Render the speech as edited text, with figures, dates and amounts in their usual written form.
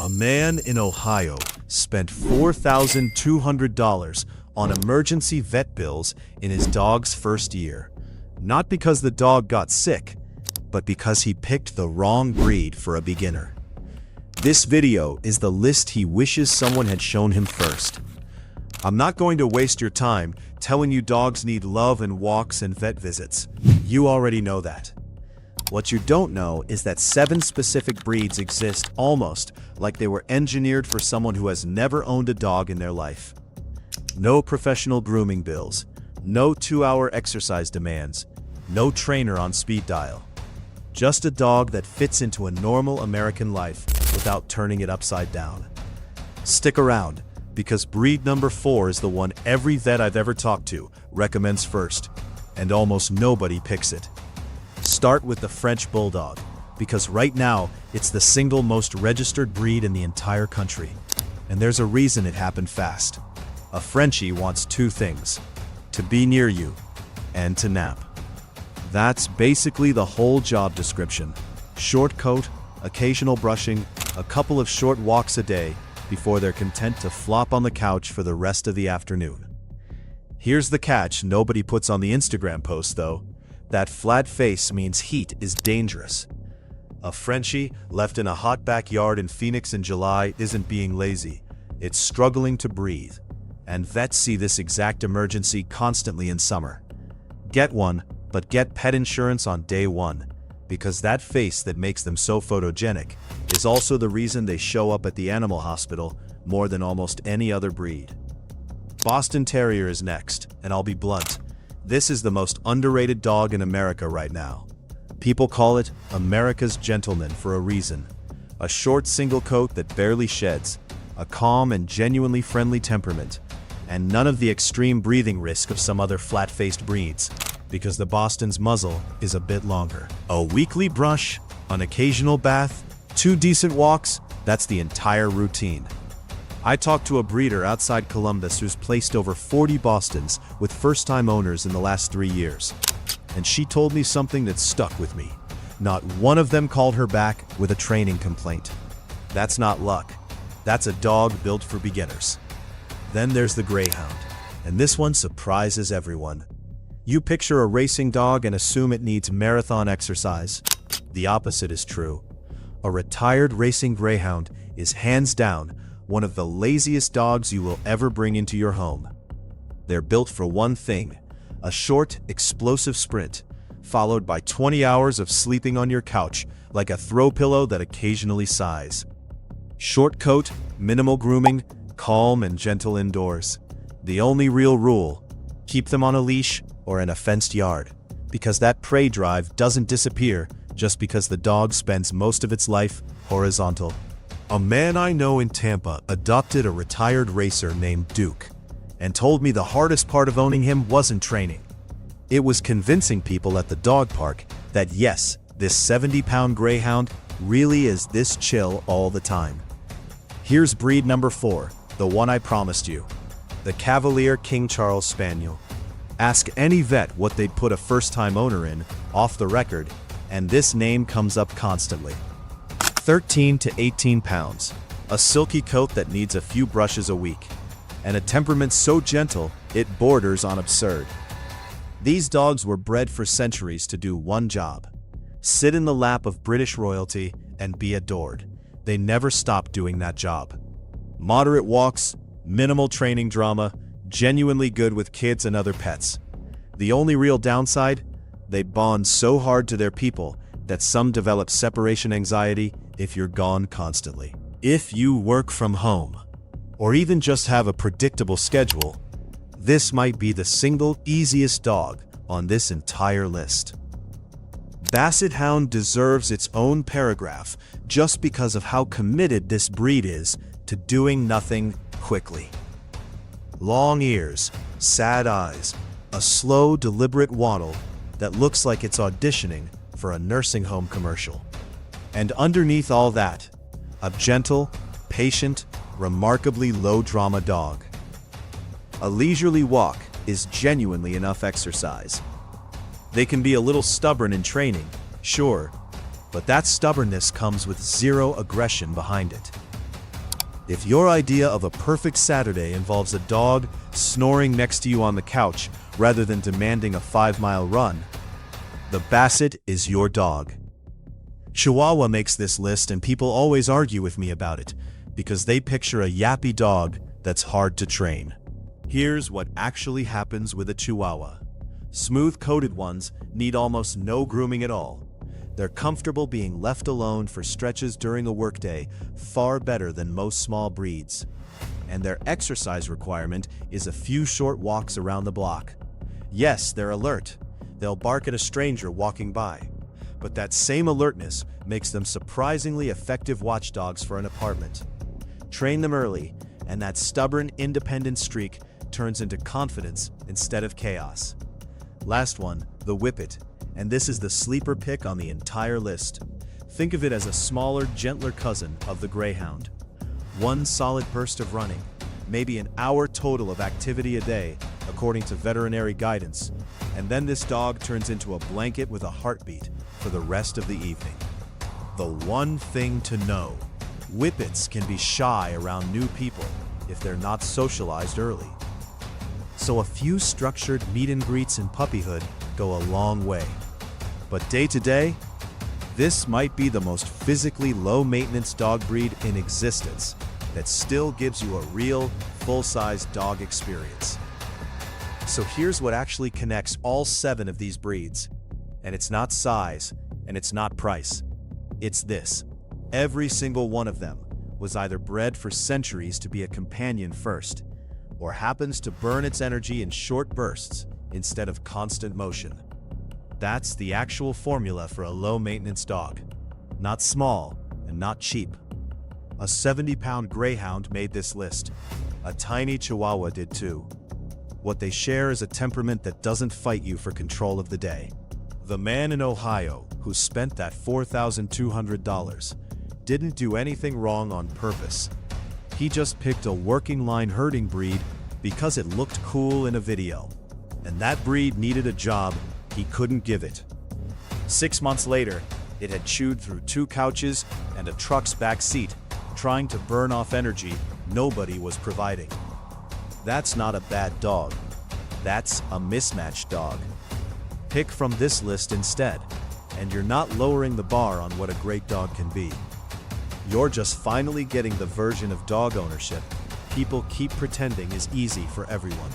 A man in Ohio spent $4,200 on emergency vet bills in his dog's first year. Not because the dog got sick, but because he picked the wrong breed for a beginner. This video is the list he wishes someone had shown him first. I'm not going to waste your time telling you dogs need love and walks and vet visits. You already know that. What you don't know is that 7 specific breeds exist almost like they were engineered for someone who has never owned a dog in their life. No professional grooming bills, no 2-hour exercise demands, no trainer on speed dial. Just a dog that fits into a normal American life without turning it upside down. Stick around, because breed number 4 is the one every vet I've ever talked to recommends first, and almost nobody picks it. Start with the French Bulldog, because right now it's the single most registered breed in the entire country. And there's a reason it happened fast. A Frenchie wants 2 things: to be near you and to nap. That's basically the whole job description. Short coat, occasional brushing, a couple of short walks a day before they're content to flop on the couch for the rest of the afternoon. Here's the catch nobody puts on the Instagram post though. That flat face means heat is dangerous. A Frenchie left in a hot backyard in Phoenix in July isn't being lazy. It's struggling to breathe. And vets see this exact emergency constantly in summer. Get one, but get pet insurance on day 1, because that face that makes them so photogenic is also the reason they show up at the animal hospital more than almost any other breed. Boston Terrier is next, and I'll be blunt. This is the most underrated dog in America right now. People call it America's gentleman for a reason. A short single coat that barely sheds, a calm and genuinely friendly temperament, and none of the extreme breathing risk of some other flat-faced breeds, because the Boston's muzzle is a bit longer. A weekly brush, an occasional bath, 2 decent walks, that's the entire routine. I talked to a breeder outside Columbus who's placed over 40 Bostons with first-time owners in the last 3 years. And she told me something that stuck with me. Not one of them called her back with a training complaint. That's not luck. That's a dog built for beginners. Then there's the Greyhound, and this one surprises everyone. You picture a racing dog and assume it needs marathon exercise. The opposite is true. A retired racing Greyhound is hands down one of the laziest dogs you will ever bring into your home. They're built for one thing: a short, explosive sprint, followed by 20 hours of sleeping on your couch like a throw pillow that occasionally sighs. Short coat, minimal grooming, calm and gentle indoors. The only real rule: keep them on a leash or in a fenced yard, because that prey drive doesn't disappear just because the dog spends most of its life horizontal. A man I know in Tampa adopted a retired racer named Duke, and told me the hardest part of owning him wasn't training. It was convincing people at the dog park that yes, this 70-pound Greyhound really is this chill all the time. Here's breed number 4, the one I promised you. The Cavalier King Charles Spaniel. Ask any vet what they'd put a first-time owner in, off the record, and this name comes up constantly. 13 to 18 pounds, a silky coat that needs a few brushes a week, and a temperament so gentle it borders on absurd. These dogs were bred for centuries to do one job: sit in the lap of British royalty and be adored. They never stopped doing that job. Moderate walks, minimal training drama, genuinely good with kids and other pets. The only real downside? They bond so hard to their people that some develop separation anxiety if you're gone constantly. If you work from home, or even just have a predictable schedule, this might be the single easiest dog on this entire list. Basset Hound deserves its own paragraph just because of how committed this breed is to doing nothing quickly. Long ears, sad eyes, a slow, deliberate waddle that looks like it's auditioning for a nursing home commercial. And underneath all that, a gentle, patient, remarkably low-drama dog. A leisurely walk is genuinely enough exercise. They can be a little stubborn in training, sure, but that stubbornness comes with zero aggression behind it. If your idea of a perfect Saturday involves a dog snoring next to you on the couch rather than demanding a 5-mile run, the Basset is your dog. Chihuahua makes this list, and people always argue with me about it because they picture a yappy dog that's hard to train. Here's what actually happens with a Chihuahua. Smooth-coated ones need almost no grooming at all. They're comfortable being left alone for stretches during a workday, far better than most small breeds. And their exercise requirement is a few short walks around the block. Yes, they're alert. They'll bark at a stranger walking by. But that same alertness makes them surprisingly effective watchdogs for an apartment. Train them early, and that stubborn, independent streak turns into confidence instead of chaos. Last one, the Whippet, and this is the sleeper pick on the entire list. Think of it as a smaller, gentler cousin of the Greyhound. One solid burst of running, maybe an hour total of activity a day, according to veterinary guidance, and then this dog turns into a blanket with a heartbeat for the rest of the evening. The one thing to know: Whippets can be shy around new people if they're not socialized early. So a few structured meet and greets in puppyhood go a long way. But day to day, this might be the most physically low-maintenance dog breed in existence that still gives you a real, full-size dog experience. So here's what actually connects all 7 of these breeds. And it's not size, and it's not price. It's this: every single one of them was either bred for centuries to be a companion first, or happens to burn its energy in short bursts instead of constant motion. That's the actual formula for a low-maintenance dog. Not small and not cheap. A 70-pound Greyhound made this list. A tiny Chihuahua did too. What they share is a temperament that doesn't fight you for control of the day. The man in Ohio who spent that $4,200 didn't do anything wrong on purpose. He just picked a working line herding breed because it looked cool in a video. And that breed needed a job he couldn't give it. 6 months later, it had chewed through 2 couches and a truck's back seat, trying to burn off energy nobody was providing. That's not a bad dog. That's a mismatched dog. Pick from this list instead, and you're not lowering the bar on what a great dog can be. You're just finally getting the version of dog ownership people keep pretending is easy for everyone.